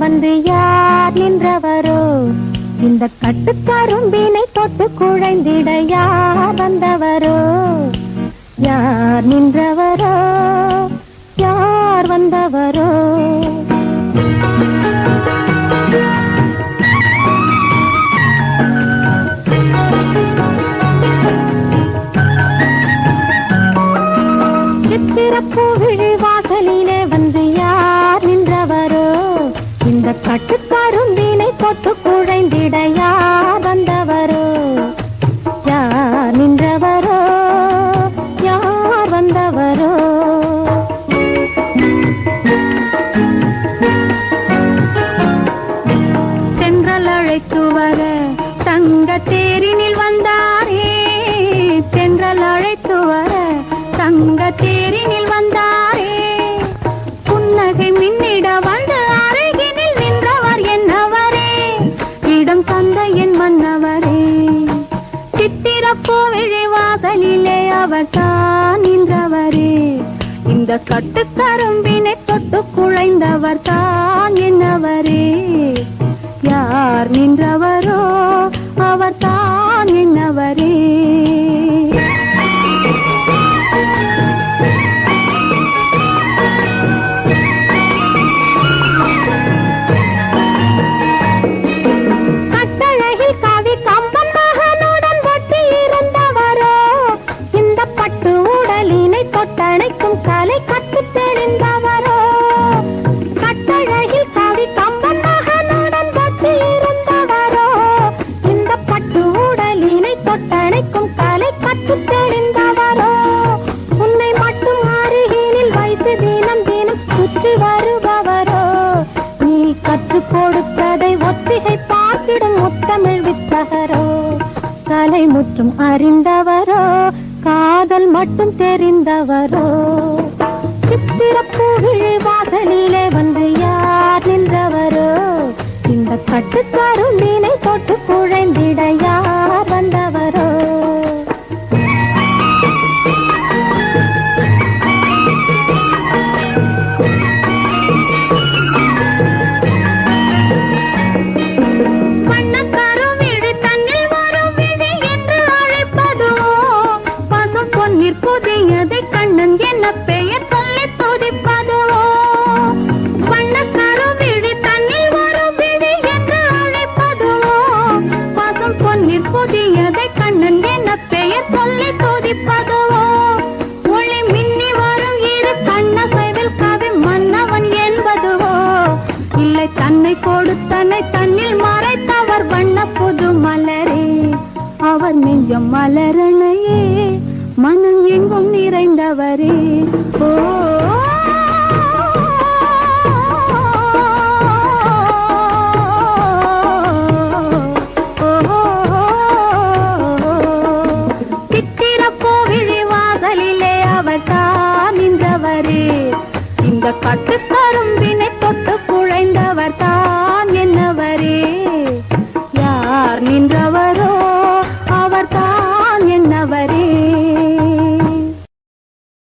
வந்து யார் நின்றவரோ? இந்த கட்டுக்கரும்பினை தொட்டு குழைந்திட யார் வந்தவரோ? யார் நின்றவரோ? யார் வந்தவரோ? சித்திரப்பூவிழி வாசலிலே வந்து யார் நின்றவரோ? இந்த கட்டுக்கரும்பினை தொட்டு குழைந்திட யார் வந்தவரோ? யார் நின்றவரோ? யார் வந்தவரோ? தென்றல் அழைத்து வர தங்க தேரினில் வந்தாரே. தென்றல் அழைத்து வர தங்க தேரினில் வந்தாரே. புன்னகை மின்னிட வந்து அருகினில் நின்றவர் என்னவரே? இடம் தந்த என் மன்னவரே. சித்திரப்பூவிழி வாசலிலே அவர் தான் நின்றவரே. இந்த கட்டுக்கரும்பினை தொட்டு குழைந்தவர் தான் என்னவரே? யார் நின்றவரோ? அவர் தான் என்னவரே? கட்டழகில் காவி கம்பன் மகனுடன் ஒட்டி இருந்தவரோ? இந்த பட்டு உடலினை தொட்டணைக்கும் கலை கற்று தெரிந்தவரோ? கட்டழகில் காவி கம்பன் மகனுடன் ஒட்டி இருந்தவரோ? இந்த பட்டு உடலினை தொட்டணைக்கும் கலை கற்று தெரிந்தவரோ? உன்னை மட்டும் அருகினில் வைத்து தினம் தினம் சுற்றி வருபவரோ? நீ கற்றுக் கொடுத்ததை ஒத்திகை பார்த்திடும் முத்தமிழ் வித்தகரோ? கலை முற்றும் அறிந்தவரோ? காதல் மட்டும் தெரிந்தவரோ? சித்திரப்பூவிழி வாசலிலே வந்து யார் நின்றவரோ? இந்த கட்டுக்கரும்பினை தொட்டு குழைந்திட யார் வந்தவரோ? வண்ணக்கருவிழி தன்னில் வரும் விழி என்று அழைப்பதுவோ? பசும் பொன்னிற் புதியதை கண்ணன் என்ன பெயர் சொல்லி துதிப்பதுவோ? வண்ணக்கருவிழி தன்னில் வரும் விழி என்று அழைப்பதுவோ? பசும் பொன்னிற் புதியதை கண்ணன் என்ன பெயர் சொல்லி துதிப்பதுவோ? ஒளி மின்னி வரும் இரு கண்ணசைவில் கவி மன்னவன் என்பதுவோ? இல்லை தன்னை கொடுத்தனை தன்னில் மறைத்தவர் வண்ண புது மலரே. அவர் நெஞ்சம் மலரணையே, மனம் எங்கும் நிறைந்தவரே. ஓ